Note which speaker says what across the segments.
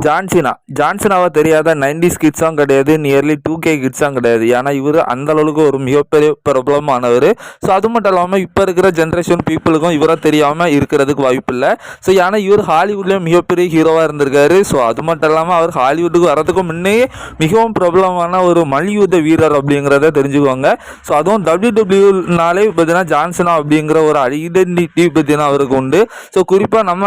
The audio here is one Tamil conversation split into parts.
Speaker 1: ஜான்சினாவை தெரியாத 90s கிட்ஸும் கிடையாது, நியர்லி 2K கிட்ஸும் கிடையாது. ஏன்னா இவர் அந்த அளவுக்கு ஒரு மிகப்பெரிய பிரபலமானவர். ஸோ அது மட்டும் இல்லாமல் இப்போ இருக்கிற ஜென்ரேஷன் பீப்புளுக்கும் இவரை தெரியாமல் இருக்கிறதுக்கு வாய்ப்பு இல்லை. ஸோ ஏன்னா இவர் ஹாலிவுட்லேயும் மிகப்பெரிய ஹீரோவாக இருந்திருக்காரு. ஸோ அது மட்டும் இல்லாமல் அவர் ஹாலிவுட்டுக்கு வரதுக்கு முன்னே மிகவும் பிரபலமான ஒரு மல்யுத்த வீரர் அப்படிங்கிறத தெரிஞ்சுக்குவாங்க. ஸோ அதுவும் WWEனாலே பார்த்தீங்கன்னா ஜான்சினா அப்படிங்கிற ஒரு ஐடென்டிட்டி பார்த்தீங்கன்னா அவருக்கு உண்டு. ஸோ குறிப்பாக நம்ம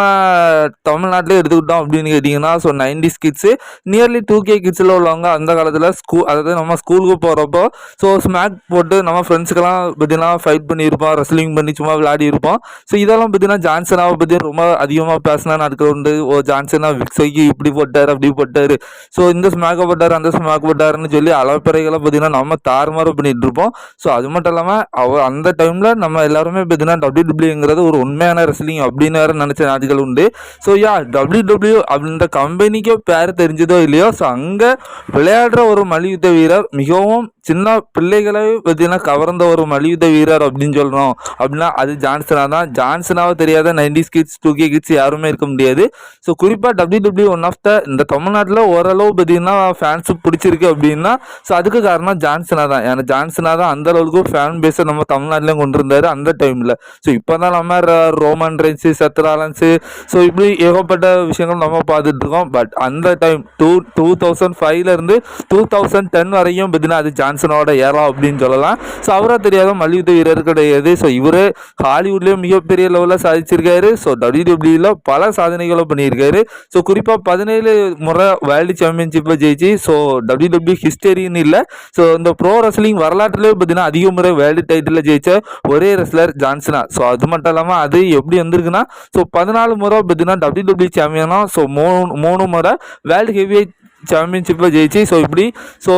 Speaker 1: தமிழ்நாட்டிலே எடுத்துக்கிட்டோம் அப்படின்னு கேட்டிங்கன்னா, so 90s kids nearly 2K கிட்ஸில் உள்ளவங்க அந்த காலத்தில் அதாவது நம்ம ஸ்கூலுக்கு போகிறப்போ ஸோ ஸ்மாக் போட்டு நம்ம ஃப்ரெண்ட்ஸுக்கெல்லாம் பார்த்தீங்கன்னா ஃபைட் பண்ணியிருப்போம், ரெஸ்லிங் பண்ணி சும்மா விளையாடி இருப்போம். ஸோ இதெல்லாம் பார்த்தீங்கன்னா ஜான்சனாவை பற்றி ரொம்ப அதிகமாக பேசினா நாட்கள் உண்டு. ஜான்சனா விக்ஸைக்கு இப்படி போட்டார் அப்படி போட்டார், ஸோ இந்த ஸ்மாக்கை போட்டார் அந்த ஸ்மாக் போட்டாருன்னு சொல்லி அளப்பறைகளை பார்த்தீங்கன்னா நம்ம தாறுமாறு பண்ணிட்டு இருப்போம். ஸோ அது மட்டும் இல்லாமல் அந்த டைமில் நம்ம எல்லாருமே பார்த்தீங்கன்னா WWE ஒரு உண்மையான ரெஸ்லிங் அப்படின்னு வேறு நினச்ச நாட்கள் உண்டு. ஸோ WWE அப்படின்ற கம்பெனிக்கு பேர் தெரிஞ்சதோ இல்லையோ, ஸோ அங்கே விளையாடுற ஒரு மல்யுத்த வீரர் மிகவும் சின்ன பிள்ளைகளை பார்த்தீங்கன்னா கவர்ந்த ஒரு மல்யுத்த வீரர் அப்படின்னு சொல்கிறோம் அப்படின்னா அது ஜான்சனா தான். ஜான்சனாவை தெரியாத 90s கிட்ஸ் 2K கிட்ஸ் யாருமே இருக்க முடியாது. ஸோ குறிப்பாக WWE ஒன் ஆஃப் த இந்த தமிழ்நாட்டில் ஓரளவு பார்த்தீங்கன்னா ஃபேன்ஸு பிடிச்சிருக்கு அப்படின்னா ஸோ அதுக்கு காரணம் ஜான்சனா தான். ஏன்னா ஜான்சனா தான் அந்த அளவுக்கு ஃபேன் பேஸை நம்ம தமிழ்நாட்டிலையும் கொண்டு இருந்தார் அந்த டைமில். ஸோ இப்போ தான் நம்ம ரோமன் ரெயின்ஸு, செத் ராலன்ஸு, ஸோ இப்படி ஏகப்பட்ட விஷயங்கள் நம்ம பார்த்துட்டு இருக்கோம். பட் அந்த டைம் 2005லேருந்து 2010 வரையும் பார்த்தீங்கன்னா அது ஜான்சனோட ஏரா அப்படின்னு சொல்லலாம். ஸோ அவராக தெரியாத மல்யுத்த வீரர் கிடையாது. ஸோ இவர் ஹாலிவுட்லேயும் மிகப்பெரிய லெவலில் சாதிச்சிருக்காரு. ஸோ WWEல பல சாதனைகளை பண்ணியிருக்காரு. ஸோ குறிப்பாக 17 முறை வேர்ல்டு சாம்பியன்ஷிப்பை ஜெயிச்சு ஸோ WWE ஹிஸ்டரின்னு இல்லை, ஸோ இந்த ப்ரோ ரெஸ்லிங் வரலாற்றுலேயே பார்த்தீங்கன்னா அதிக முறை வேர்ல்டு டைட்டில் ஜெயிச்ச ஒரே ரெஸ்லர் ஜான்சனா. ஸோ அது மட்டும் இல்லாமல் அது எப்படி வந்திருக்குன்னா ஸோ 14 முறை பார்த்தீங்கன்னா WWE சாம்பியனா, ஸோ மூணு முறை வேர்ல்டு ஹெவிவெயிட் சாம்பியன்ஷிப்பை ஜெயிச்சு ஸோ இப்படி ஸோ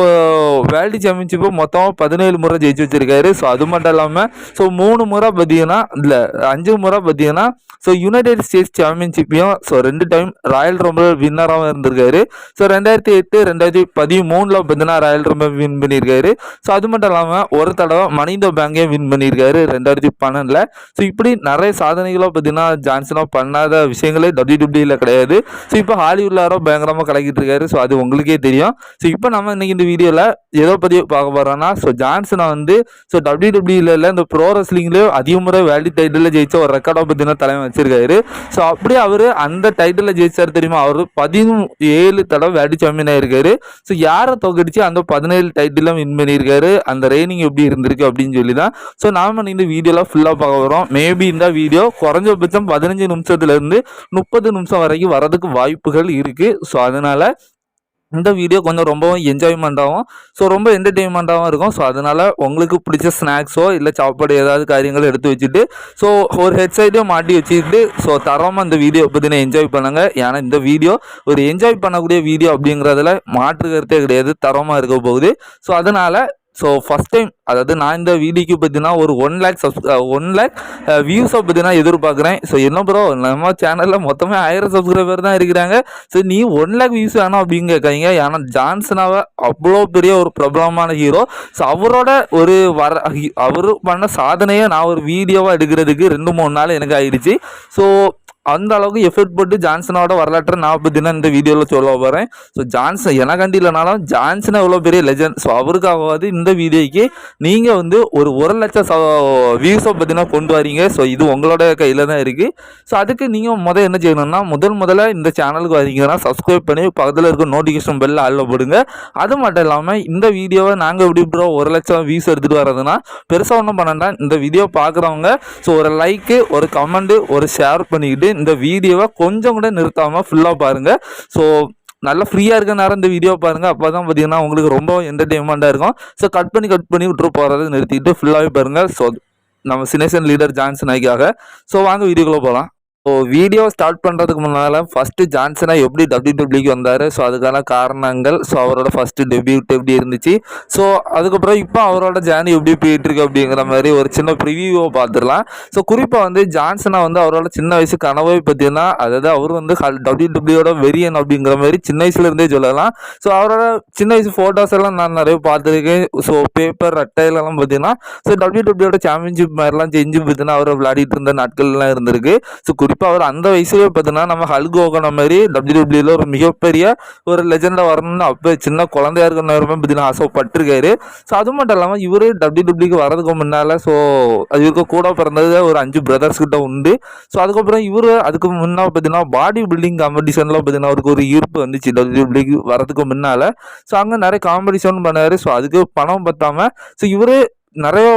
Speaker 1: வேர்ல்டு சாம்பியன்ஷிப்பை மொத்தம் 17 முறை ஜெயிச்சு வச்சிருக்காரு. ஸோ அது மட்டும் இல்லாமல் ஸோ 3 முறை பார்த்தீங்கன்னா இல்லை 5 முறை பார்த்தீங்கன்னா ஸோ யுனைடெட் ஸ்டேட்ஸ் சாம்பியன்ஷிப்பையும் ஸோ 2 டைம் ராயல் ரம்பிள் வின்னராகவும் இருந்திருக்காரு. ஸோ 2008 2013 பார்த்தீங்கன்னா ராயல் ரம்பிள் வின் பண்ணியிருக்காரு. ஸோ அது மட்டும் இல்லாமல் ஒரு தடவை மணி இன் தி பேங்கையும் வின் பண்ணியிருக்காரு 2012. ஸோ இப்படி நிறைய சாதனைகளோ பார்த்தீங்கன்னா ஜான்சனோ பண்ணாத விஷயங்களே WWEல கிடையாது. ஸோ இப்போ ஹாலிவுட்ல யாரோ பயங்கரமாக கலக்கிட்டு இருக்காரு. ஸோ அது உங்களுக்கே தெரியும். ஸோ இப்போ நம்ம இன்னைக்கு இந்த வீடியோவில் எதை பற்றி பார்க்க போகிறோம்னா ஸோ ஜான்சனா வந்து ஸோ WWE இந்த ப்ரோ ரெஸ்லிங்லேயே அதிக முறை வேர்ல்டு டைட்டிலில் ஜெயிச்ச ஒரு ரெக்கார்டை பார்த்தீங்கன்னா தலைமை வச்சிருக்காரு. ஸோ அப்படியே அவர் அந்த டைட்டிலில் ஜெயிச்சார் தெரியுமா, அவர் 17 தடவை வேர்ல்டு சாம்பியன் ஆயிருக்காரு. ஸோ யாரை தோக்கடிச்சு அந்த 17 டைட்டிலும் வின் பண்ணியிருக்காரு, அந்த ரெய்னிங் எப்படி இருந்திருக்கு அப்படின்னு சொல்லி தான் ஸோ நாம இந்த வீடியோவில் ஃபுல்லாக பார்க்க போகிறோம். மேபி இந்த வீடியோ குறைஞ்சபட்சம் 15 நிமிஷத்துலேருந்து 30 நிமிஷம் வரைக்கும் வரதுக்கு வாய்ப்புகள் இருக்குது. ஸோ அதனால் இந்த வீடியோ கொஞ்சம் ரொம்பவும் என்ஜாய்மெண்ட்டாகவும் ஸோ ரொம்ப என்டர்டெயின்மெண்ட்டாகவும் இருக்கும். ஸோ அதனால் உங்களுக்கு பிடிச்ச ஸ்நாக்ஸோ இல்லை சாப்பாடு ஏதாவது காரியங்கள் எடுத்து வச்சுட்டு ஸோ ஒரு ஹெட்செட்டையும் மாட்டி வச்சுக்கிட்டு ஸோ தரமாக இந்த வீடியோ பற்றின என்ஜாய் பண்ணுங்கள். ஏன்னா இந்த வீடியோ ஒரு என்ஜாய் பண்ணக்கூடிய வீடியோ அப்படிங்கிறதுல மாற்று கருத்தே கிடையாது, தரமாக இருக்க போகுது. ஸோ அதனால் ஸோ ஃபஸ்ட் டைம் அதாவது நான் இந்த வீடியோக்கு பார்த்தீங்கன்னா ஒரு 1 லேக் வியூஸை பார்த்தீங்கன்னா எதிர்பார்க்குறேன். ஸோ என்ன ப்ரோ நம்ம சேனலில் மொத்தமே 1000 சப்ஸ்கிரைபர் தான் இருக்கிறாங்க, ஸோ நீ 1 லேக் வியூஸ் வேணும் அப்படின்னு கேட்காங்க. ஏன்னா ஜான்சனாவை அவ்வளோ பெரிய ஒரு பிரபலமான ஹீரோ. ஸோ அவரோட அவர் பண்ண சாதனையை நான் ஒரு வீடியோவாக எடுக்கிறதுக்கு 2-3 நாள் எனக்கு ஆயிடுச்சு. ஸோ அந்த அளவுக்கு எஃபெக்ட் போட்டு ஜான்சனோட வரலாற்றை நான் பார்த்தீங்கன்னா இந்த வீடியோவில் சொல்ல போகிறேன். ஸோ ஜான்சன் எனக்காண்டி இல்லைனாலும் ஜான்சன் எவ்வளோ பெரிய லெஜண்ட். ஸோ அவருக்காகவாது இந்த வீடியோக்கு நீங்கள் வந்து ஒரு 1 லட்சம் வியூஸை பார்த்தீங்கன்னா கொண்டு வரீங்க. ஸோ இது உங்களோட கையில் தான் இருக்குது. ஸோ அதுக்கு நீங்கள் என்ன செய்யணும்னா முதல்ல இந்த சேனலுக்கு வரீங்கன்னா சப்ஸ்கிரைப் பண்ணி பக்கத்தில் இருக்க நோட்டிஃபிகேஷன் பெல்ல ஆளில் போடுங்க. அது மட்டும் இல்லாமல் இந்த வீடியோவை நாங்கள் எப்படி ப்ரோ 1 லட்சம் வியூஸ் எடுத்துகிட்டு வரதுன்னா பெருசாக ஒன்றும் பண்ணண்டா, இந்த வீடியோ பார்க்குறவங்க ஸோ ஒரு லைக்கு, ஒரு கமெண்ட்டு, ஒரு ஷேர் பண்ணிக்கிட்டு இந்த வீடியோவை கொஞ்சம் கூட நிறுத்தாமல் ஃபுல்லாக பாருங்கள். ஸோ நல்லா ஃப்ரீயாக இருக்க நேரம் இந்த வீடியோ பாருங்கள். அப்போ தான் பார்த்தீங்கன்னா உங்களுக்கு ரொம்ப என்டர்டெயின்மெண்ட்டாக இருக்கும். ஸோ கட் பண்ணி விட்டு போகிறத நிறுத்திட்டு ஃபுல்லாகவே பாருங்கள். ஸோ நம்ம சினேஷன் லீடர் ஜான்சனாக்காக. ஸோ வாங்க வீடியோக்குள்ளே போகலாம். ஸோ வீடியோ ஸ்டார்ட் பண்ணுறதுக்கு முன்னால் ஃபஸ்ட்டு ஜான்சனா எப்படி WWEக்கு வந்தார், ஸோ அதுக்கான காரணங்கள், ஸோ அவரோட ஃபஸ்ட்டு டெபியூட் எப்படி இருந்துச்சு, ஸோ அதுக்கப்புறம் இப்போ அவரோட ஜேர்னி எப்படி போயிட்டுருக்கு அப்படிங்கிற மாதிரி ஒரு சின்ன ப்ரிவியூவை பார்த்துடலாம். ஸோ குறிப்பாக வந்து ஜான்சனா வந்து அவரோட சின்ன வயசு கனவை பார்த்தீங்கன்னா அதாவது அவர் வந்து WWEயோட வெரியன் அப்படிங்கிற மாதிரி சின்ன வயசுலேருந்தே சொல்லலாம். ஸோ அவரோட சின்ன வயசு ஃபோட்டோஸ் எல்லாம் நான் நிறைய பார்த்துருக்கேன். ஸோ பேப்பர் அட்டையிலலாம் பார்த்தீங்கன்னா ஸோ WWEயோட சாம்பியன்ஷிப் மாதிரிலாம் செஞ்சு பார்த்தீங்கன்னா அவரை விளையாடிட்டு இருந்த நாட்கள்லாம் இருந்திருக்கு. ஸோ குறிப்பாக அவர் அந்த வயசுலேயே பார்த்தீங்கன்னா நம்ம ஹல்க் ஹோகன் மாதிரி டபிள்யூடபிள்யூல ஒரு மிகப்பெரிய ஒரு லெஜெண்டாக வரணும்னு அப்போ சின்ன குழந்தையா இருக்கிற நேரமே பார்த்தீங்கன்னா ஆசைப்பட்டிருக்காரு. ஸோ அது மட்டும் இல்லாமல் இவர் டபிள்யூடபிள்யூக்கு வரதுக்கு முன்னால் ஸோ இவருக்கு கூட பிறந்தது ஒரு 5 பிரதர்ஸ் கிட்ட உண்டு. ஸோ அதுக்கப்புறம் இவர் அதுக்கு முன்னால் பார்த்தீங்கன்னா பாடி பில்டிங் காம்படிஷனில் பார்த்தீங்கன்னா அவருக்கு ஒரு ஈர்ப்பு வந்துச்சு டபிள்யூடபிள்யூக்கு வரதுக்கு முன்னால். ஸோ அங்கே நிறைய காம்படிஷன் பண்ணார். ஸோ அதுக்கு பணம் பத்தாமல் ஸோ இவர் நிறைய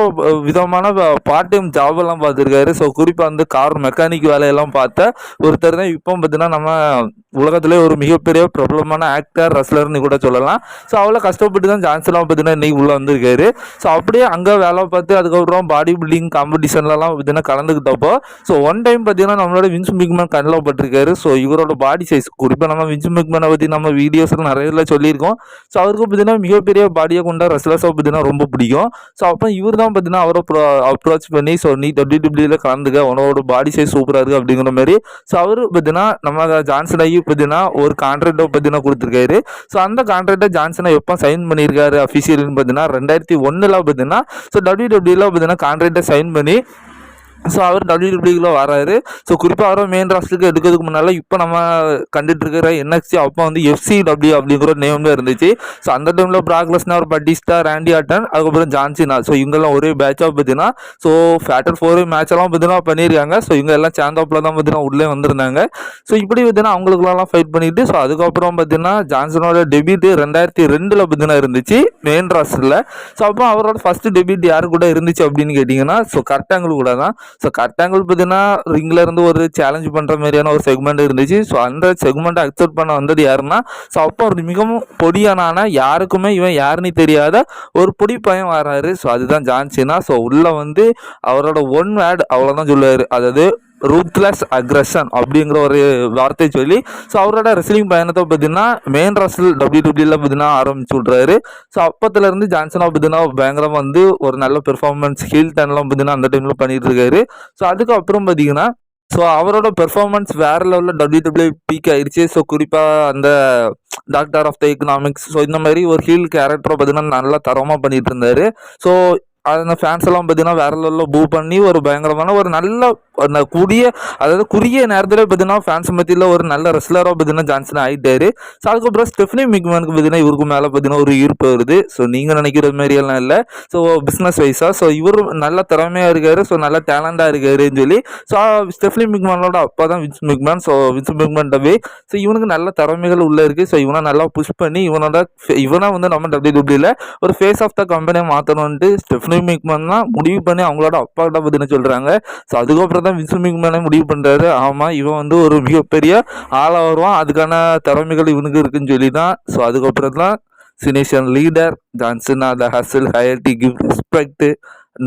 Speaker 1: விதமான பார்ட் டைம் ஜாபெல்லாம் பார்த்துருக்காரு. ஸோ குறிப்பாக வந்து கார் மெக்கானிக் வேலையெல்லாம் பார்த்த ஒருத்தர் தான் இப்போ பார்த்தீங்கன்னா நம்ம உலகத்திலே ஒரு மிகப்பெரிய பிரபலமான ஆக்டர் ரெஸ்லர்னு கூட சொல்லலாம். ஸோ அவ்வளோ கஷ்டப்பட்டு தான் ஜான்சன்லாம் பார்த்தீங்கன்னா இன்றைக்கி உள்ளே வந்திருக்காரு. ஸோ அப்படியே அங்கே வேலை பார்த்து அதுக்கப்புறம் பாடி பில்டிங் காம்படிஷன்லலாம் பார்த்தீங்கன்னா கலந்துக்கிட்டப்போ ஸோ ஒன் டைம் பார்த்தீங்கன்னா நம்மளோட வின்ஸ் மெக்மேன் கண்ணில் பட்டிருக்காரு. ஸோ இவரோட பாடி சைஸ் குறிப்பாக நம்ம வின்ஸ் மெக்மேனை பற்றி நம்ம வீடியோஸில் நிறைய சொல்லியிருக்கோம். ஸோ அவருக்கு பார்த்தீங்கன்னா மிகப்பெரிய பாடியை கொண்ட ரெஸ்லர்ஸை பார்த்தீங்கன்னா ரொம்ப பிடிக்கும். ஸோ அப்போ இவர் தான் பார்த்தீங்கன்னா அவரை அப்ரோச் பண்ணி ஸோ நீ டபிள்யூடபிள்யூல கலந்துக்க, உன்னோட பாடி சைஸ் சூப்பராக இருக்குது அப்படிங்கிற மாதிரி. ஸோ அவர் பார்த்தீங்கன்னா நம்ம ஜான்சன் ஐயோ பார்த்தீங்கன்னா ஒரு கான்ட்ராக்டை பார்த்தீங்கன்னா கொடுத்துருக்காரு. ஸோ அந்த கான்ட்ராக்டை ஜான்சனை எப்போ சைன் பண்ணியிருக்காரு அஃபிஷியல்னு பார்த்தீங்கன்னா 2001 பார்த்தீங்கன்னா ஸோ டபிள்யூடபிள்யூல பார்த்தீங்கன்னா கான்ட்ராக்டை சைன் பண்ணி ஸோ அவர் டபிள்யூடபிள்யூல வராரு. ஸோ குறிப்பாக அவரை மெயின் ராஸ்டருக்கு எடுக்கிறதுக்கு முன்னால் இப்போ நம்ம கண்டுட்டு இருக்கிற என்எக்ஸ்டி அப்போ வந்து FCW அப்படிங்கிற நேம்ல இருந்துச்சு. ஸோ அந்த டைமில் பிராக் லெஸ்னர், பட்டிஸ்டா, ராண்டி ஆர்டன், அதுக்கப்புறம் ஜான்சினா ஸோ இவங்கெல்லாம் ஒரே பேட்சாக பார்த்தீங்கன்னா ஸோ ஃபேட்டல் 4 மேட்ச் எல்லாம் பார்த்தீங்கன்னா பண்ணியிருக்காங்க. ஸோ இவங்க எல்லாம் சேந்தாப்பில் தான் பார்த்தீங்கன்னா உள்ளே வந்திருந்தாங்க. ஸோ இப்படி பார்த்தீங்கன்னா அவங்களுக்குலாம் ஃபைட் பண்ணிட்டு ஸோ அதுக்கப்புறம் பார்த்தீங்கன்னா ஜான்சனோட டெபியூட் 2002 பார்த்தீங்கன்னா இருந்துச்சு மெயின் ராஸ்டரில். ஸோ அப்போ அவரோட ஃபர்ஸ்ட் டெபியூட் யாரு கூட இருந்துச்சு அப்படின்னு கேட்டிங்கன்னா ஸோ கரெக்டாங்களுக்கு கூட தான். ஸோ கரெக்டாங்கிள் பார்த்தீங்கன்னா ரிங்கில் இருந்து ஒரு சேலஞ்ச் பண்ணுற மாதிரியான ஒரு செக்மெண்ட் இருந்துச்சு. ஸோ அந்த செக்மெண்ட்டை அக்செப்ட் பண்ண வந்தது யாருன்னா ஸோ அப்போ ஒரு மிகவும் பொடியானான யாருக்குமே இவன் யாருன்னு தெரியாத ஒரு பொடி பையன் வராரு. ஸோ அதுதான் ஜான்சினா. ஸோ உள்ளே வந்து அவரோட ஒன் வேர்டு அவ்வளோதான் சொல்லுவார், அதாவது ரூத்லெஸ் அக்ரஷன் அப்படிங்கிற ஒரு வார்த்தை சொல்லி ஸோ அவரோட ரெஸ்லிங் பயணத்தை பார்த்தீங்கன்னா மெயின் ரெஸ்ல் டபிள்யூடபிள்யூல பார்த்தீங்கன்னா ஆரம்பிச்சு விட்றாரு. ஸோ அப்பத்துலேருந்து ஜான்சனாக பார்த்தீங்கன்னா பயங்கரமாக வந்து ஒரு நல்ல பெர்ஃபார்மன்ஸ் ஹீல் டர்ன்லாம் பார்த்தீங்கன்னா அந்த டைமில் பண்ணிட்டு இருக்காரு. ஸோ அதுக்கப்புறம் பார்த்தீங்கன்னா ஸோ அவரோட பெர்ஃபார்மன்ஸ் வேற லெவலில் டபிள்யூடபிள்யூ பீக் ஆயிடுச்சு. ஸோ குறிப்பாக அந்த doctor of the economics so இந்த மாதிரி ஒரு ஹீல் கேரக்டரை பார்த்தீங்கன்னா நல்லா தரமாக பண்ணிட்டு இருந்தாரு. ஸோ அந்த ஃபேன்ஸ் எல்லாம் பார்த்தீங்கன்னா வேற லெவலில் பூ பண்ணி ஒரு பயங்கரமான ஒரு நல்ல குறுகிய நேரத்தில் பார்த்தீங்கன்னா ஃபேன்ஸ் மத்தியில் ஒரு நல்ல ரெஸ்லராக பார்த்தீங்கன்னா ஜான்சன் ஆகிட்டாரு. ஸோ அதுக்கப்புறம் ஸ்டெஃப்னி மெக்மேனுக்கு பார்த்தீங்கன்னா இவருக்கு மேலே பார்த்தீங்கன்னா ஒரு ஈர்ப்பு வருது. ஸோ நீங்கள் நினைக்கிற மாதிரியெல்லாம் இல்லை. ஸோ பிஸ்னஸ் வைஸாக ஸோ இவர் நல்ல திறமையாக இருக்காரு, ஸோ நல்ல டேலண்டாக இருக்காருன்னு சொல்லி ஸோ ஸ்டெஃப்னி மெக்மேனோட அப்பா தான் வின்ஸ் மெக்மேன். ஸோ வின்ஸ் மெக்மேன்டவே ஸோ இவனுக்கு நல்ல திறமைகள் உள்ளே இருக்குது. ஸோ இவனை நல்லா புஷ் பண்ணி இவனை வந்து நம்ம டபிள்யூடபிள்யூல ஒரு ஃபேஸ் ஆஃப் த கம்பெனியை மாற்றணும்ட்டு ஸ்டெஃப்னி மெக்மேன் தான் முடிவு பண்ணி அவங்களோட அப்பாட்ட பார்த்தீங்கன்னா சொல்கிறாங்க. ஸோ அதுக்கப்புறம் தான் வின்ஸ் மெக்மேன் முடிவு பண்ணுறாரு, ஆமாம் இவன் வந்து ஒரு மிகப்பெரிய ஆளாக வருவான், அதுக்கான திறமைகள் இவனுக்கு இருக்குன்னு சொல்லி தான். ஸோ அதுக்கப்புறம் தான் Cenation leader Johnson the hustle ஹையர்டி give respect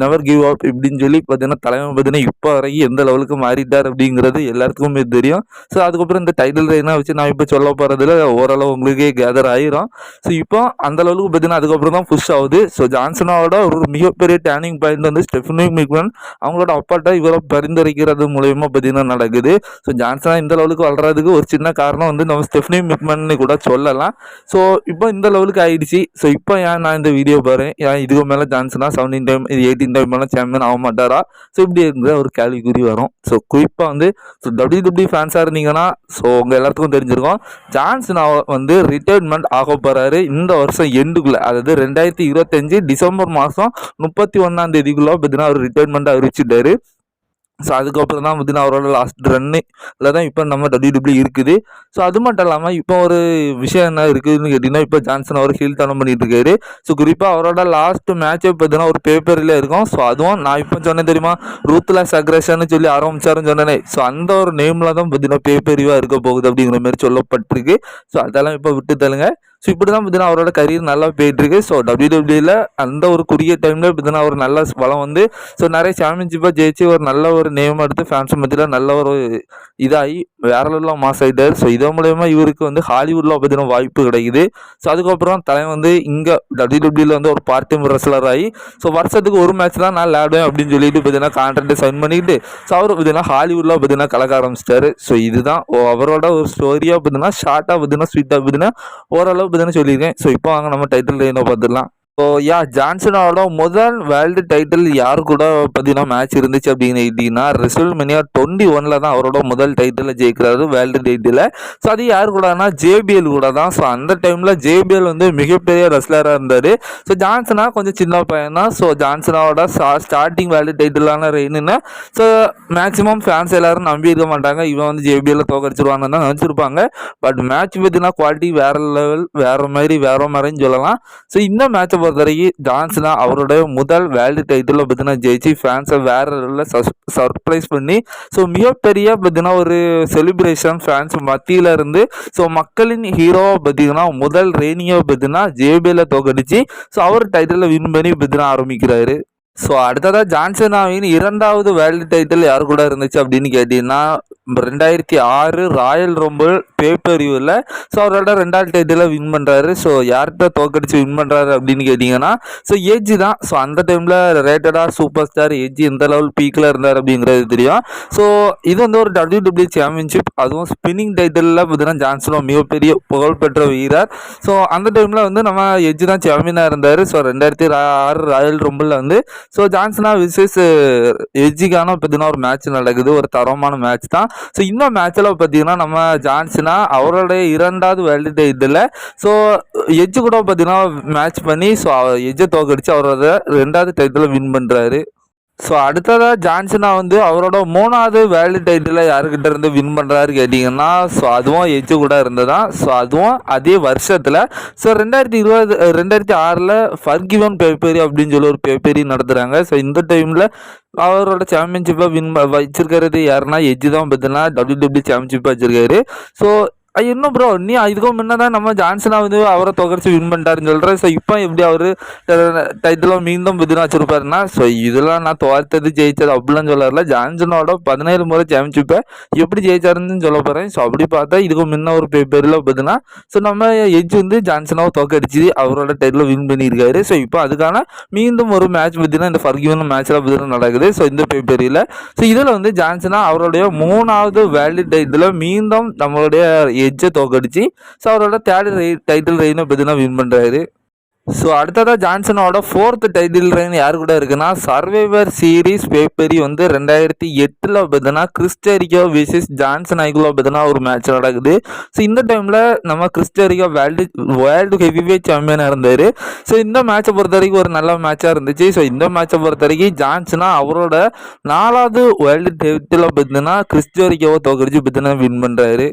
Speaker 1: never give up இப்படின்னு சொல்லி பார்த்தீங்கன்னா தலைமை பார்த்தீங்கன்னா இப்போ வரைக்கும் எந்த லெவலுக்கு மாறிட்டார் அப்படிங்கிறது எல்லாத்துக்குமே தெரியும். ஸோ அதுக்கப்புறம் இந்த டைட்டில் ரெயினாக வச்சு நான் இப்போ சொல்ல போகிறதுல ஓரளவு உங்களுக்கே கேதர் ஆகிரும். ஸோ இப்போ அந்த லெவலுக்கு பார்த்தீங்கன்னா அதுக்கப்புறம் தான் புஷ் ஆகுது. ஸோ ஜான்சனோட ஒரு மிகப்பெரிய டேர்னிங் பாயிண்ட் வந்து ஸ்டெஃப்னி மெக்மேன் அவங்களோட அப்பாட்ட இவரை பரிந்துரைக்கிறது மூலயமா பார்த்தீங்கன்னா நடக்குது. ஸோ ஜான்சனா இந்த லெவலுக்கு வளர்றதுக்கு ஒரு சின்ன காரணம் வந்து நம்ம ஸ்டெஃப்னி மெக்மேன் கூட சொல்லலாம். ஸோ இப்போ இந்த லெவலுக்கு ஆயிடுச்சு. ஸோ இப்போ ஏன் நான் இந்த வீடியோ பாருங்க, ஏன் இதுக்கு மேலே ஜான்சனா 17 டைம் 18 டைம் மேலே சாம்பியன் ஆக மாட்டாரா? ஸோ இப்படி இருக்கிற ஒரு கேள்விக்குறி வரும். ஸோ குறிப்பாக வந்து ஸோ டபிள்யூடபிள்யூ ஃபேன்ஸாக இருந்தீங்கன்னா ஸோ உங்கள் எல்லாத்துக்கும் தெரிஞ்சிருக்கும் ஜான்சனா வந்து ரிட்டையர்மெண்ட் ஆக போகிறாரு இந்த வருஷம் எண்டுக்குள்ளே, அதாவது 2025 டிசம்பர் மாதம் 31ஆம் தேதிக்குள்ளே பார்த்தீங்கன்னா அவர் ரிட்டையர்மெண்ட் அறிவிச்சிட்டாரு. ஸோ அதுக்கப்புறம் தான் பார்த்தீங்கன்னா அவரோட லாஸ்ட் ரன்னில் தான் இப்போ நம்ம டபிள்யூடபிள்யூ இருக்குது. ஸோ அது மட்டும் இல்லாமல் இப்போ ஒரு விஷயம் என்ன இருக்குதுன்னு கேட்டிங்கன்னா இப்போ ஜான்சன் அவர் ஹீல் டர்ன் பண்ணிட்டு இருக்காரு. ஸோ குறிப்பாக அவரோட லாஸ்ட் மேட்சை பார்த்தீங்கன்னா ஒரு பேப்பரில் இருக்கும். ஸோ அதுவும் நான் இப்போ சொன்னேன் தெரியுமா, ரூத்லெஸ் அக்ரஷன் சொல்லி ஆரம்பிச்சாருன்னு சொன்னேனே, ஸோ அந்த ஒரு நேமில் தான் பார்த்தீங்கன்னா பேப்பரிவாக இருக்க போகுது அப்படிங்கிற மாதிரி சொல்லப்பட்டிருக்கு. ஸோ அதெல்லாம் இப்போ விட்டு தள்ளுங்க. ஸோ இப்படி தான் பார்த்தீங்கன்னா அவரோட கரியர் நல்லா போயிட்டுருக்கு. ஸோ டபிள்யூடபிள்யூல அந்த ஒரு குறுகிய டைமில் பார்த்தீங்கன்னா ஒரு நல்ல வளம் வந்து ஸோ நிறைய சாம்பியன்ஷிப்பாக ஜெயிச்சு ஒரு நல்ல ஒரு நேம் எடுத்து ஃபேன்ஸ் மத்தியில் நல்ல ஒரு இதாகி வேற லெவலில் மாஸ் ஆகிட்டார். ஸோ இதன் மூலயமா இவருக்கு வந்து ஹாலிவுட்டில் பார்த்தீங்கன்னா வாய்ப்பு கிடைக்குது. ஸோ அதுக்கப்புறம் தலைவன் வந்து இங்கே டபிள்யூடபிள்யூல வந்து ஒரு பார்ட் டைம் ரெஸ்லர் ஆகி ஸோ வருஷத்துக்கு ஒரு மேட்ச் தான் நான் விளையாடுவேன் அப்படின்னு சொல்லிட்டு பார்த்தீங்கன்னா கான்ட்ராக்டை சைன் பண்ணிட்டு ஸோ அவர் பார்த்தீங்கன்னா ஹாலிவுட்டில் பார்த்தீங்கன்னா கலக்க ஆரம்பிச்சிட்டாரு. ஸோ இதுதான் அவரோட ஒரு ஸ்டோரியாக பார்த்தீங்கன்னா ஷார்ட்டாக பார்த்தீங்கன்னா ஸ்வீட்டாக பார்த்தீங்கன்னா ஓரளவு பார்த்தீங்கன்னா சொல்லியிருக்கேன். ஸோ இப்போ வாங்க நம்ம டைட்டில் என்ன பார்த்துடலாம். ஸோ ஜான்சனோட முதல் வேர்ல்டு டைட்டில் யார் கூட பார்த்தீங்கன்னா மேட்ச் இருந்துச்சு அப்படின்னு கேட்டிங்கன்னா ரெஸ்ல்மேனியா 21 தான் அவரோட முதல் டைட்டில் ஜெயிக்கிறாரு வேர்ல்டு டைட்டில். ஸோ அது யார் கூடனா ஜேபிஎல் கூட தான். ஸோ அந்த டைமில் ஜேபிஎல் வந்து மிகப்பெரிய ரெஸ்லராக இருந்தார். ஸோ ஜான்சனா கொஞ்சம் சின்ன பையன் தான். ஸோ ஜான்சனோட ஸ்டார்டிங் வேர்ல்டு டைட்டிலான ரெயின்னு ஸோ மேக்ஸிமம் ஃபேன்ஸ் எல்லாரும் நம்பி இருக்க மாட்டாங்க, இவன் வந்து ஜேபிஎல்ல தோக்கடிச்சிருவான்னு தான் நினச்சிருப்பாங்க. பட் மேட்ச் பார்த்தீங்கன்னா குவாலிட்டி வேற லெவல், வேற மாதிரின்னு சொல்லலாம். ஸோ இந்த மேட்சை பொறுத்த வரைக்கும் ஜான்சனா அவருடைய முதல் வேர்ல்டு டைட்டில் பார்த்தீங்கன்னா ஜெயிச்சு ஃபேன்ஸை வேற லெவலில் சர்ப்ரைஸ் பண்ணி ஸோ மிகப்பெரிய பார்த்தீங்கன்னா ஒரு செலிப்ரேஷன் ஃபேன்ஸ் மத்தியில் இருந்து. ஸோ மக்களின் ஹீரோவை பார்த்தீங்கன்னா முதல் ரெய்னியை பார்த்தீங்கன்னா ஜேபிஎல்ல தோக்கடிச்சு ஸோ அவர் டைட்டிலில் வின் பண்ணி பார்த்தீங்கன்னா ஆரம்பிக்கிறாரு. ஸோ அடுத்ததாக ஜான்சனாவின் இரண்டாவது வேர்ல்டு டைட்டில் யார் கூட இருந்துச்சு அப்படின்னு கேட்டிங்கன்னா 2006 ராயல் ரம்பிள் பேப்பரியூவில் ஸோ அவரோட ரெண்டாவது டைட்டில் வின் பண்ணுறாரு. ஸோ யார்கிட்ட தோக்கடிச்சு வின் பண்ணுறாரு அப்படின்னு கேட்டிங்கன்னா ஸோ ஏஜி தான். ஸோ அந்த டைமில் ரேட்டடாக சூப்பர் ஸ்டார் ஏஜி எந்த லெவல் பீக்கில் இருந்தார் அப்படிங்கிறது தெரியும். ஸோ இது வந்து ஒரு WWE சாம்பியன்ஷிப், அதுவும் ஸ்பின்னிங் டைட்டிலில் பார்த்தீங்கன்னா ஜான்சனோ மிகப்பெரிய புகழ்பெற்ற வீரர். ஸோ அந்த டைமில் வந்து நம்ம ஏஜி தான் சாம்பியனாக இருந்தார். ஸோ 2006 ராயல் ரம்பிளில் வந்து ஸோ ஜான்சனா விசஸ் எஜ்ஜிக்கான பார்த்தீங்கன்னா ஒரு மேட்ச் நடக்குது, ஒரு தரமான மேட்ச் தான். ஸோ இந்த மேட்ச்சில் பார்த்தீங்கன்னா நம்ம ஜான்சனா அவருடைய இரண்டாவது வேர்ல்டு டைட்டில் ஸோ எஜ்ஜு கூட பார்த்தீங்கன்னா மேட்ச் பண்ணி ஸோ எஜ்ஜை தோக்கடிச்சு அவரோட ரெண்டாவது டைட்டில் வின் பண்ணுறாரு. ஸோ அடுத்ததாக ஜான்சனா வந்து அவரோட மூணாவது வேர்ல்டு டைட்டில் யாருக்கிட்ட இருந்து வின் பண்ணுறாரு கேட்டிங்கன்னா ஸோ அதுவும் எஜ்ஜு கூட இருந்ததான். ஸோ அதுவும் அதே வருஷத்தில் ஸோ 2006 ஃபர்கிவன் பேப்பரி அப்படின்னு சொல்லி ஒரு பேப்பரி நடத்துகிறாங்க. ஸோ இந்த டைமில் அவரோட சாம்பியன்ஷிப்பை வச்சிருக்கிறது யாருன்னா எஜ்ஜு தான் பார்த்தீங்கன்னா WWE சாம்பியன்ஷிப்பாக வச்சிருக்காரு. ஸோ இன்னும் ப்ரோ நீ இதுக்கும் முன்னதான் நம்ம ஜான்சனா வந்து அவரை தோக்கடிச்சு வின் பண்ணிட்டாருன்னு சொல்கிறேன். ஸோ இப்போ எப்படி அவர் டைட்டிலும் மீண்டும் பார்த்தீங்கன்னா வச்சிருப்பாருன்னா ஸோ இதெல்லாம் நான் தோர்த்தது ஜெயிச்சது அப்படிலாம் சொல்லல, ஜான்சனோட 17 முறை சாம்பியன்ஷிப்பை எப்படி ஜெயிச்சாருன்னு சொல்ல போகிறேன். ஸோ அப்படி பார்த்தா இதுக்கு முன்ன ஒரு பேப்பரில் பார்த்தீங்கன்னா ஸோ நம்ம எஜ் வந்து ஜான்சனாவை தோக்கடிச்சு அவரோட டைட்டில் வின் பண்ணியிருக்காரு. ஸோ இப்போ அதுக்கான மீண்டும் ஒரு மேட்ச் பார்த்தீங்கன்னா இந்த ஃபர்கிவன் மேட்ச்சில் பார்த்தீங்கன்னா நடக்குது. ஸோ இந்த பேப்பரியில் ஸோ இதில் வந்து ஜான்சனா அவருடைய மூணாவது வேர்ல்டு டைட்டில் மீண்டும் நம்மளுடைய எஜ்ஜை தோக்கடிச்சு ஸோ அவரோட தேர்ட் டைட்டில் ரெயினை பார்த்தீங்கன்னா வின் பண்ணுறாரு. ஸோ அடுத்ததாக ஜான்சனோட 4th டைட்டில் ரெயின் யார் கூட இருக்குன்னா சர்வைவர் சீரீஸ் பேப்பரி வந்து 2008 பார்த்தீங்கன்னா கிறிஸ்டரிகோ விசஸ் ஜான்சன் ஐக்குள்ள பார்த்தீங்கன்னா ஒரு மேட்ச் நடக்குது. ஸோ இந்த டைமில் நம்ம கிறிஸ்டரிகோ வேர்ல்டு ஹெவிவெயிட் சாம்பியனாக இருந்தார். ஸோ இந்த மேட்சை பொறுத்த வரைக்கும் ஒரு நல்ல மேட்சாக இருந்துச்சு. ஸோ இந்த மேட்சை பொறுத்த வரைக்கும் ஜான்சனா அவரோட 4வது வேர்ல்டு டைட்டில் பார்த்தீங்கன்னா கிறிஸ்டரிகோவை தோக்கடிச்சு பார்த்தீங்கன்னா வின் பண்ணுறாரு.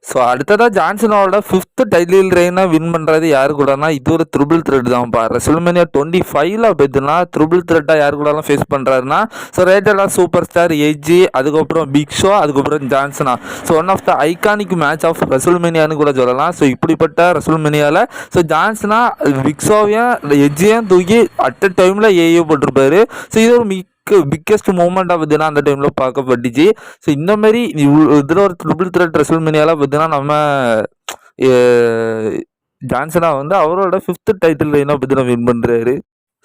Speaker 1: ஸோ அடுத்ததாக ஜான்சனோட 5th டைட்டில் ரெயினை வின் பண்ணுறது யாரு கூடனா இது ஒரு த்ரிபிள் த்ரெட் தான்ப்பா. ரெஸ்ல்மேனியா 25 பார்த்தீங்கன்னா த்ரிபிள் த்ரெட்டாக யாரு கூடலாம் ஃபேஸ் பண்ணுறாருன்னா ஸோ ரேட்டடாக சூப்பர் ஸ்டார் எஜ்ஜி, அதுக்கப்புறம் பிக் ஷோ, அதுக்கப்புறம் ஜான்சனா. So one of the iconic match of ரெஸ்ல்மேனியான்னு கூட சொல்லலாம். ஸோ இப்படிப்பட்ட ரெஸ்ல்மேனியாவில் ஸோ ஜான்சனா பிக் ஷோவையும் எஜ்ஜியும் தூக்கி அட் அ டைமில் போட்டிருப்பாரு. ஸோ இது ஒரு பிக்கெஸ்ட் மூமெண்ட்டாக பார்த்தீங்கன்னா அந்த டைமில் பார்க்கப்பட்டுச்சு. ஸோ இந்த மாதிரி இதில் ஒரு ட்ரிபிள் த்ரெட் ரெஸ்ல்மேனியாவில் பார்த்தீங்கன்னா நம்ம ஜான்சனா வந்து அவரோட 5th டைட்டில் ரெயினை பார்த்தீங்கன்னா வின் பண்ணுறாரு.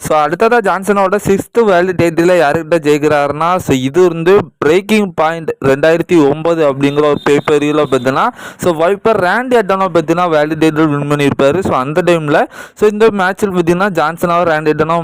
Speaker 1: ஸோ அடுத்ததாக ஜான்சனோட 6th வேர்ல்டு டைட்டில் யாருக்கிட்ட ஜெயிக்கிறாருன்னா ஸோ இது வந்து பிரேக்கிங் பாயிண்ட் 2009 அப்படிங்கிற ஒரு பேப்பரியில் பார்த்தீங்கன்னா ஸோ வைப்பர் ரேண்டி அட்டனோ பார்த்தீங்கன்னா வேர்ல்டு டைட்டில் வின் பண்ணியிருப்பார். ஸோ அந்த டைமில் ஸோ இந்த மேட்ச்சில் பார்த்தீங்கன்னா ஜான்சனாவும் ரேண்டி அட்டனோ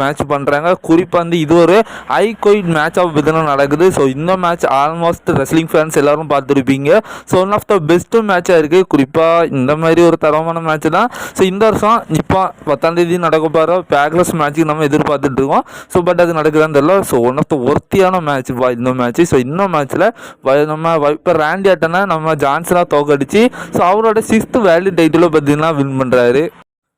Speaker 1: மேட்ச் பண்ணுறாங்க. குறிப்பாக வந்து இது ஒரு ஹை குயிட் மேட்சாக பார்த்தீங்கன்னா நடக்குது. ஸோ இந்த மேட்ச் ஆல்மோஸ்ட் ரெஸ்லிங் ஃபேன்ஸ் எல்லாரும் பார்த்துருப்பீங்க. So one of the best மேட்சாக இருக்குது. குறிப்பாக இந்த மாதிரி ஒரு தரமான மேட்ச் தான். ஸோ இந்த வருஷம் இப்போ 10ஆம் தேதி நடக்க போகிற பேக்லஸ் மேட்சுக்கு நம்ம எதிர்பார்த்துட்டு இருக்கோம். ஸோ பட் அது நடக்குதான்னு தெரியல. ஸோ ஒன் ஆஃப் த ஒர்த்தியான மேட்ச் இந்த மேட்ச். ஸோ இந்த மேட்ச்சில் நம்ம வைப்பர் ரேண்டி அட்டனை நம்ம ஜான்சனா தோக்கடிச்சு ஸோ அவரோட 6th வேர்ல்டு டைட்டில் பார்த்தீங்கன்னா வின் பண்ணுறாரு.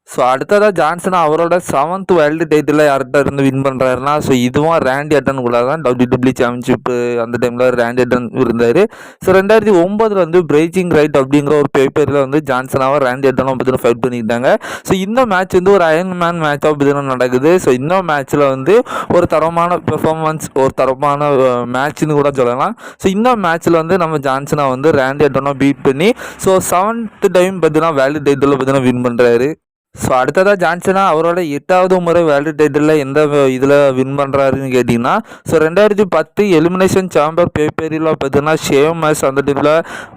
Speaker 1: ஸோ அடுத்ததாக ஜான்சனா அவரோட 7th வேர்ல்டு டைட்டில் யார்கிட்ட இருந்து வின் பண்ணுறாருன்னா ஸோ இதுவும் ரேண்டி அட்டன் கூட தான் WWE சாம்பியன்ஷிப்பு அந்த டைமில் ரேண்டி அட்டன் இருந்தார். ஸோ 2009 வந்து பிரேக்கிங் ரைட் அப்படிங்கிற ஒரு பேப்பரில் வந்து ஜான்சனாவை ரேண்டி அட்டனும் பார்த்தீங்கன்னா ஃபைட் பண்ணிக்கிட்டாங்க. ஸோ இந்த மேட்ச் வந்து ஒரு அயன் மேன் மேட்சாக பார்த்தீங்கன்னா நடக்குது. ஸோ இந்த மேட்ச்சில் வந்து ஒரு தரமான பெர்ஃபார்மன்ஸ், ஒரு தரமான மேட்ச்னு கூட சொல்லலாம். ஸோ இந்த மேட்ச்சில் வந்து நம்ம ஜான்சனா வந்து ரேண்டி அட்டனை பீட் பண்ணி ஸோ 7th டைம் பார்த்தீங்கன்னா வேர்ல்டு டைட்டில் பார்த்தீங்கன்னா வின் பண்ணுறாரு. ஸோ அடுத்ததாக ஜான்சனா அவரோட 8வது முறை வேர்ல்டு டைட்டிலில் எந்த இதில் வின் பண்ணுறாருன்னு கேட்டிங்கன்னா, ஸோ 2010 எலிமினேஷன் சாம்பர் பேப்பரில் பார்த்தீங்கன்னா ஷேமஸ் அந்த டைமில்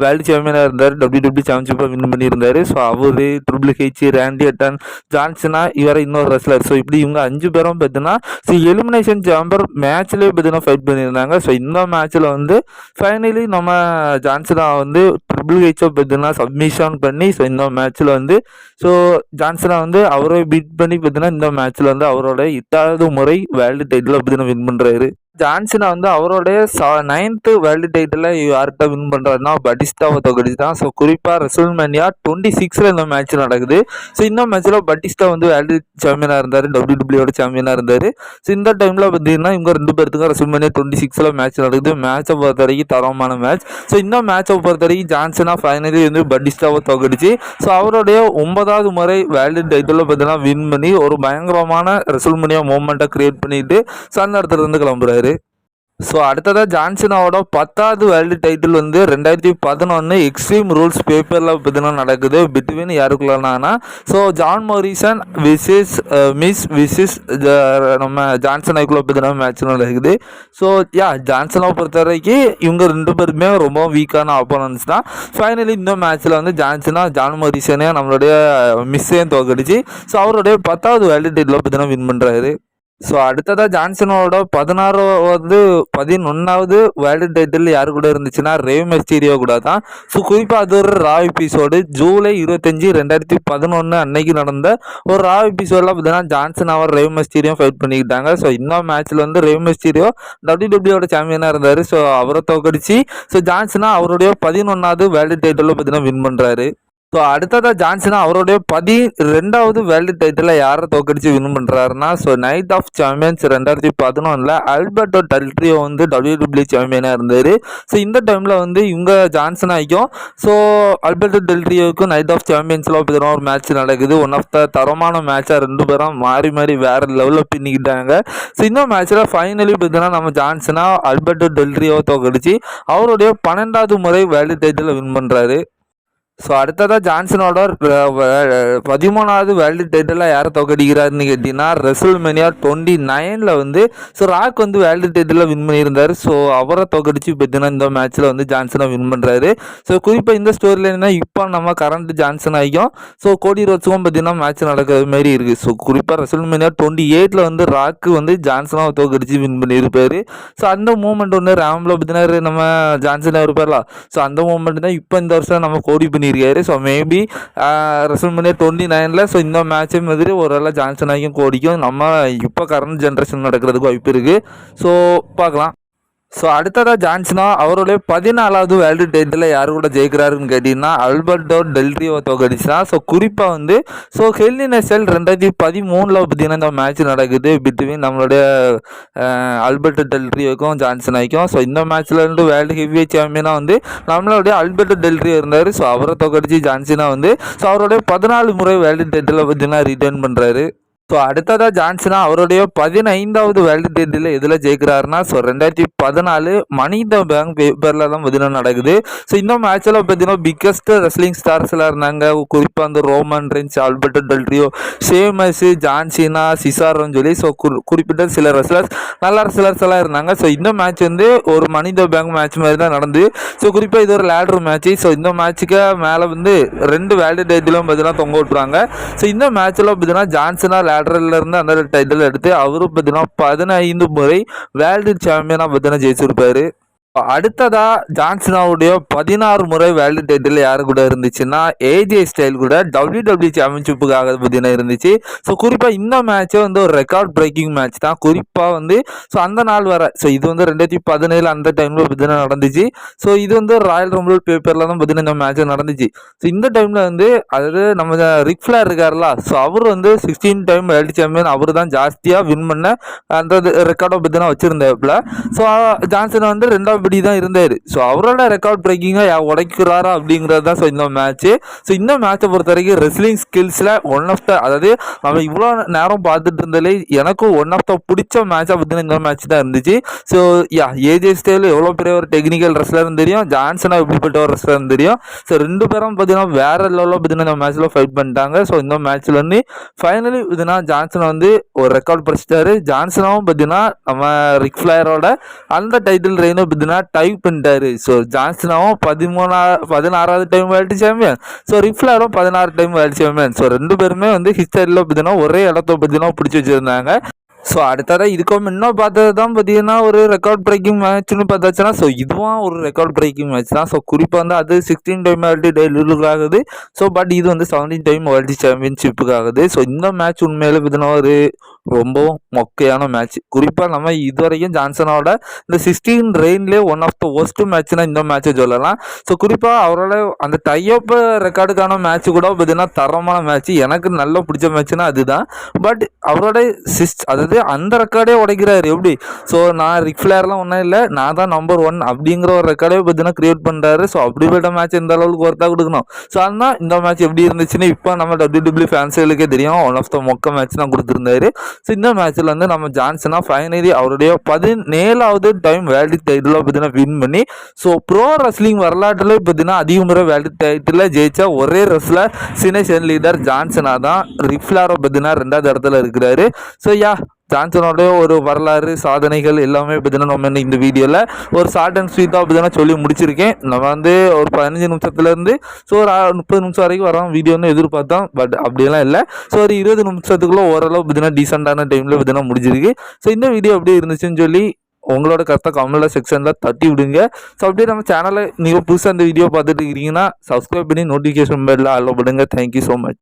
Speaker 1: வேர்ல்டு சாம்பியனாக இருந்தார். WWE சாம்பியன்ஷிப்பை வின் பண்ணியிருந்தார். ஸோ அவர், ட்ரிபிள் ஹெச், ரேண்டி அட்டன், ஜான்சனா இவரை இன்னொரு ரெஸ்லர். ஸோ இப்படி இவங்க 5 பேரும் பார்த்தீங்கன்னா ஸோ எலிமினேஷன் சாம்பர் மேட்ச்லேயே பார்த்தீங்கன்னா ஃபைட் பண்ணியிருந்தாங்க. ஸோ இந்த மேட்ச்சில் வந்து ஃபைனலி நம்ம ஜான்சனா வந்து ட்ரிபிள் ஹெச்சை பார்த்தீங்கன்னா சப்மிஷன் பண்ணி ஸோ இந்த மேட்ச்சில் வந்து ஸோ ஜான்சனா வந்து அவரை பீட் பண்ணி பார்த்தீங்கன்னா இந்த மேட்ச்சில் வந்து அவரோட 8வது முறை வேர்ல்டு டைட்டில் பார்த்தீங்கன்னா வின் பண்ணுறாரு. ஜான்சனா வந்து அவருடைய 9th வேர்ல்டு டைட்டில் யார்கிட்ட வின் பண்ணுறாருன்னா பட்டிஸ்டாவை தோக்கடிச்சு தான். ஸோ குறிப்பாக ரெசல்மேனியா 26 இந்த மேட்ச் நடக்குது. ஸோ இந்த மேட்ச்சில் பட்டிஸ்டா வந்து வேர்ல்டு சாம்பியனாக இருந்தார், WWE சாம்பியனாக இருந்தார். ஸோ இந்த டைமில் பார்த்தீங்கன்னா இவங்க 2 பேர்த்துக்கும் ரெசல்மேனியா 26 மேட்ச் நடக்குது. மேட்சை பொறுத்த வரைக்கும் தரமான மேட்ச். ஸோ இந்த மேட்சை பொறுத்த வரைக்கும் ஜான்சனா ஃபைனலி வந்து பட்டிஸ்டாவை தோக்கடிச்சு ஸோ அவருடைய 9வது முறை வேர்ல்டு டைட்டில் பார்த்தீங்கன்னா வின் பண்ணி ஒரு பயங்கரமான ரெசல்மேனியா மூமெண்ட்டை கிரியேட் பண்ணிட்டு ஸோ அந்த இடத்துல இருந்து கிளம்புறாரு. ஸோ அடுத்ததாக ஜான்சனாவோட 10வது வேர்ல்டு டைட்டில் வந்து 2011 எக்ஸ்ட்ரீம் ரூல்ஸ் பேப்பரில் பார்த்தீங்கன்னா நடக்குது. பிட்வீன் யாருக்குள்ளனா ஸோ ஜான் மோரிசன் விசிஸ் நம்ம ஜான்சனாக்குள்ளே பார்த்தீங்கன்னா மேட்ச் நடக்குது. ஸோ ஜான்சனாவை பொறுத்த வரைக்கும் இவங்க 2 பேருமே ரொம்ப வீக்கான ஆப்போனன்ஸ் தான். ஃபைனலி இந்த மேட்ச்சில் வந்து ஜான் மோரிசனே நம்மளுடைய மிஸ்ஸையும் தோக்கடிச்சு ஸோ அவருடைய 10வது வேர்ல்டு டைட்டில் பார்த்தீங்கன்னா வின் பண்ணுறாரு. ஸோ அடுத்ததாக ஜான்சனோட 11வது வேர்ல்டு டைட்டில் யாரு கூட இருந்துச்சுன்னா ரேவ் மிஸ்டீரியோ கூட தான். ஸோ குறிப்பாக அது ஒரு ரா எபிசோடு ஜூலை 25, 2011 அன்னைக்கு நடந்த ஒரு ரா எபிசோடில் பார்த்தீங்கன்னா ஜான்சனாவை ரேவ் மிஸ்டீரியோ ஃபைட் பண்ணிக்கிட்டாங்க. ஸோ இந்த மேட்ச்சில் வந்து ரேவ் மிஸ்டீரியோ WWE சாம்பியனாக இருந்தார். ஸோ அவரை தோக்கடிச்சு ஸோ ஜான்சனா அவருடைய 11வது வேர்ல்டு டைட்டிலில் பார்த்தீங்கன்னா வின் பண்ணுறாரு. ஸோ அடுத்ததாக ஜான்சனா அவருடைய 12வது வேர்ல்டு டைட்டில் யாரை தோக்கடிச்சு வின் பண்ணுறாருன்னா so night of champions 2011 Alberto Del Rio வந்து WWE சாம்பியனாக இருந்தார். ஸோ இந்த டைமில் வந்து இவங்க ஜான்சனாக்கும் ஸோ ஆல்பர்டோ டெல் ரியோவுக்கும் நைட் ஆஃப் சாம்பியன்ஸில் பார்த்தீங்கன்னா ஒரு மேட்ச் நடக்குது. ஒன் ஆஃப் த தரமான மேட்சாக 2 பேரும் மாறி வேறு லெவலில் பின்னிக்கிட்டாங்க. ஸோ இந்த மேட்ச்சில் ஃபைனலி பார்த்தீங்கன்னா நம்ம ஜான்சனா ஆல்பர்டோ டெல் ரியோவை தோக்கடிச்சு அவருடைய 12வது முறை வேர்ல்டு டைட்டில் வின் பண்ணுறாரு. ஸோ அடுத்ததாக ஜான்சனோட 13வது வேர்ல்டு டைட்டிலில் யாரை தோக்கடிக்கிறாருன்னு கேட்டிங்கன்னா ரெசல்மேனியா 29 வந்து ஸோ ராக் வந்து வேர்ல்டு டைட்டிலில் வின் பண்ணியிருந்தார். ஸோ அவரை தோக்கடிச்சு பார்த்தீங்கன்னா இந்த மேட்ச்சில் வந்து ஜான்சனை வின் பண்ணுறாரு. ஸோ குறிப்பாக இந்த ஸ்டோரியில் என்ன இப்போ நம்ம கரண்ட் ஜான்சன் ஆகியும் ஸோ கோடி ரோட்ஸுக்கும் பார்த்தீங்கன்னா மேட்ச் நடக்கிற மாதிரி இருக்குது. ஸோ குறிப்பாக ரெசல்மேனியா 28 வந்து ராக்கு வந்து ஜான்சனாவை தோக்கடிச்சு வின் பண்ணியிருப்பார். ஸோ அந்த மூமெண்ட் வந்து ரேமில் பார்த்தீங்கன்னா நம்ம ஜான்சனாக இருப்பார்ல. ஸோ அந்த மூமெண்ட் தான் இப்போ இந்த வருஷம் நம்ம கோடி பண்ணியிருக்காரு. ஸோ மேபி ரெசல்மேனியா 29 ஸோ இந்த மேட்சே மாதிரி ஒரு ஜான்சனாக்கும் கோடிக்கும் நம்ம இப்போ கரண்ட் ஜென்ரேஷன் நடக்கிறதுக்கு வாய்ப்பு இருக்குது. ஸோ பார்க்கலாம். ஸோ அடுத்ததாக ஜான்சனா அவருடைய 14வது வேர்ல்டு டைட்டில் யார் கூட ஜெயிக்கிறாருன்னு கேட்டிங்கன்னா ஆல்பர்டோ டெல் ரியோவை தோக்கடிச்சுனா. ஸோ குறிப்பாக வந்து ஸோ ஹெல் இன் எ செல் 2013 பார்த்தீங்கன்னா இந்த மேட்ச் நடக்குது பிட்வீன் நம்மளுடைய ஆல்பர்டோ டெல் ரியோக்கும் ஜான்சனாக்கும். ஸோ இந்த மேட்ச்சில் இருந்து வேர்ல்டு ஹெவி சாம்பியனாக வந்து நம்மளுடைய ஆல்பர்டோ டெல் ரியோ இருந்தார். ஸோ அவரை தோக்கடிச்சு ஜான்சனா வந்து ஸோ அவருடைய 14 முறை வேர்ல்டு டைட்டில் பார்த்தீங்கன்னா ரிட்டர்ன் பண்ணுறாரு. ஸோ அடுத்ததாக ஜான்சனா அவருடைய 15வது வேர்ல்டு டைட்டில் எதில் ஜெயிக்கிறாருன்னா ஸோ 2014 மணி த பேங்க் பேப்பரில் தான் பார்த்தீங்கன்னா நடக்குது. ஸோ இந்த மேட்சில் பார்த்தீங்கன்னா பிக்கஸ்ட் ரெஸ்லிங் ஸ்டார்ஸ்லாம் இருந்தாங்க. குறிப்பாக அந்த Roman Reigns, Alberto Del Rio, Sheamus, John Cena, சிசாரோன்னு சொல்லி ஸோ குறிப்பிட்ட சில ரெஸ்லர்ஸ் நல்ல ரெஸ்லர்ஸ் எல்லாம் இருந்தாங்க. ஸோ இந்த மேட்ச் வந்து ஒரு மணி த பேங்க் மேட்ச் மாதிரி தான் நடந்து. ஸோ குறிப்பாக இது ஒரு லேடர் மேட்ச்சு. ஸோ இந்த மேட்ச்சுக்கு மேலே வந்து 2 வேர்ல்டு டைட்டிலும் பார்த்தீங்கன்னா தொங்க விட்டுறாங்க. ஸோ இந்த மேட்ச்சில் பார்த்தீங்கன்னா ஜான்சனா இருந்து அந்த டைட்டில் எடுத்து அவரும் பார்த்தீங்கன்னா 15 முறை வேர்ல்டு சாம்பியனாக பார்த்தீங்கன்னா ஜெயிச்சிருப்பாரு. அடுத்ததா ஜான்சனாவுடைய 16 முறை வேர்ல்டு டைட்டில் யாரு கூட இருந்துச்சுன்னா ஏஜே ஸ்டைல் கூட WWE சாம்பியன்ஷிப்புக்காக பார்த்தீங்கன்னா இருந்துச்சு. ஸோ குறிப்பாக இந்த மேட்சே வந்து ஒரு ரெக்கார்ட் பிரேக்கிங் மேட்ச் தான். குறிப்பாக வந்து ஸோ அந்த நாள் வர ஸோ இது வந்து 2017 அந்த டைமில் பார்த்தீங்கன்னா நடந்துச்சு. ஸோ இது வந்து ராயல் ரம்பிள் பேப்பரில் தான் பார்த்தீங்கன்னா இந்த மேட்ச் நடந்துச்சு. ஸோ இந்த டைமில் வந்து அதாவது நம்ம ரிக் ஃப்ளேர் இருக்காருல ஸோ அவர் வந்து 16 டைம் வேர்ல்டு சாம்பியன். அவர் தான் ஜாஸ்தியாக வின் பண்ண அந்த ரெக்கார்டை பார்த்தீங்கன்னா வச்சுருந்தாப்புல. ஸோ ஜான்சன் வந்து 2வது அப்படி தான் இருந்தார். ஸோ அவரோட ரெக்கார்ட் பிரேக்கிங்காக உடைக்கிறாரா அப்படிங்கிறது தான் ஸோ இந்த மேட்ச்சு. ஸோ இந்த மேட்சை பொறுத்த வரைக்கும் ரெஸ்லிங் ஸ்கில்ஸில் ஒன் ஆஃப் த, அதாவது நம்ம இவ்வளோ நேரம் பார்த்துட்டு இருந்தாலே எனக்கும் ஒன் ஆஃப் த பிடிச்ச மேட்சாக பார்த்தீங்கன்னா இந்த மேட்ச் தான் இருந்துச்சு. ஸோ ஏஜே ஸ்டைல் எவ்வளோ பெரிய ஒரு டெக்னிக்கல் ரெஸ்லர்னு தெரியும், ஜான்சனா எப்படிப்பட்ட ஒரு ரெஸ்லர்னு தெரியும். ஸோ ரெண்டு பேரும் பார்த்தீங்கன்னா வேற லெவலில் பார்த்தீங்கன்னா இந்த மேட்ச்சில் ஃபைட் பண்ணிட்டாங்க. ஸோ இந்த மேட்ச்சில் வந்து ஃபைனலி பார்த்தீங்கன்னா ஜான்சன் வந்து ஒரு ரெக்கார்ட் படிச்சிட்டாரு. ஜான்சனாவும் பார்த்தீங்கன்னா நம்ம ரிக் ஃப்ளேயரோட அந்த டைட்டில் ரெயினை பார்த்தீங்கன்னா டைப் பண்ணிட்டாரு. ஸோ ஜான்சனாவும் 16வது time world champion, so Ric ஃப்ளேரும் 16 டைம் வேர்ல்டு சாம்பியன். ஸோ ரெண்டு பேருமே வந்து ஹிஸ்டரியில் பார்த்தீங்கன்னா ஒரே இடத்த பார்த்தீங்கன்னா பிடிச்சி வச்சுருந்தாங்க. ஸோ அடுத்ததாக இதுக்கும் இன்னும் பார்த்தது தான் பார்த்தீங்கன்னா ஒரு ரெக்கார்ட் பிரேக்கிங் மேட்ச்னு பார்த்தாச்சுன்னா ஸோ இதுவும் ஒரு ரெக்கார்ட் பிரேக்கிங் மேட்ச் தான். ஸோ குறிப்பாக வந்து அது 16 டைம் வேர்ல்டு டைட்டிலுக்கு ஆகுது. ஸோ பட் இது வந்து 17 டைம் வேர்ல்டு சாம்பியன்ஷிப்புக்கு ஆகுது. ஸோ இந்த மேட்ச் உண்மையிலே பார்த்தீங்கன்னா ஒரு ரொம்பவும் மொக்கையான மேட்ச். குறிப்பாக நம்ம இது வரைக்கும் ஜான்சனோட இந்த 16 ரெயின்லேயே ஒன் ஆஃப் த ஒர்ஸ்ட் மேட்ச்னா இந்த மேட்சை சொல்லலாம். ஸோ குறிப்பாக அவரோட அந்த டைஅப் ரெக்கார்டுக்கான மேட்ச் கூட பார்த்தீங்கன்னா தரமான மேட்ச், எனக்கு நல்ல பிடிச்ச மேட்ச்னா அதுதான். பட் அவரோட அதாவது அந்த ரெக்கார்டே உடைக்கிறாரு எப்படி. ஸோ நான் ரிக் ஃப்ளேர்லாம் ஒன்றும் இல்லை, நான் தான் நம்பர் 1 அப்படிங்கிற ஒரு ரெக்கார்டே பார்த்தீங்கன்னா கிரியேட் பண்ணுறாரு. ஸோ அப்படிப்பட்ட மேட்ச் எந்த அளவுக்கு ஒர்த்தாக கொடுக்கணும். ஸோ அதுதான் இந்த மேட்ச் எப்படி இருந்துச்சுன்னு இப்போ நம்ம WWE ஃபேன்ஸுகளுக்கே தெரியும். ஒன் ஆஃப் த மொக்க மேட்ச் தான் கொடுத்துருந்தாரு. ஸோ இந்த மேட்ச்சில் வந்து நம்ம ஜான்சனா ஃபைனலி அவருடைய 17வது டைம் வேர்ல்டு டைட்டில் பார்த்தீங்கன்னா வின் பண்ணி, ஸோ ப்ரோ ரெஸ்லிங் வரலாற்றில் பார்த்தீங்கன்னா அதிக முறை வேர்ல்டு டைட்டில் ஜெயிச்சா ஒரே ரெஸ்லர் சினேஷன் லீடர் ஜான்சனா தான். ரிக் ஃப்ளேரை பார்த்தீங்கன்னா 2வது இடத்துல இருக்கிறாரு. ஸோ ஜான்சனோட ஒரு வரலாறு சாதனைகள் எல்லாமே பார்த்தீங்கன்னா நம்ம இந்த வீடியோவில் ஒரு ஷார்ட் அண்ட் ஸ்வீட்டாக பார்த்தீங்கன்னா சொல்லி முடிச்சிருக்கேன். நம்ம வந்து ஒரு 15 நிமிஷத்துலேருந்து ஸோ ஒரு 30 நிமிஷம் வரைக்கும் வரோம் வீடியோன்னு எதிர்பார்த்தோம். பட் அப்படியெல்லாம் இல்லை. ஸோ ஒரு 20 நிமிஷத்துக்குள்ளே ஓரளவு பார்த்தீங்கன்னா டீசெண்டான டைமில் பார்த்தீங்கன்னா முடிஞ்சிருக்கு. ஸோ இந்த வீடியோ எப்படி இருந்துச்சுன்னு சொல்லி உங்களோட கருத்தை கமெண்ட் செக்ஷனில் தட்டி விடுங்க. ஸோ அப்படியே நம்ம சேனலை நீங்கள் புதுசாக இந்த வீடியோ பார்த்துட்டு இருக்கிறீங்கன்னா சப்ஸ்கிரைப் பண்ணி நோட்டிஃபிகேஷன் பெல்ல அலோ பண்ணுங்க. Thank you so much.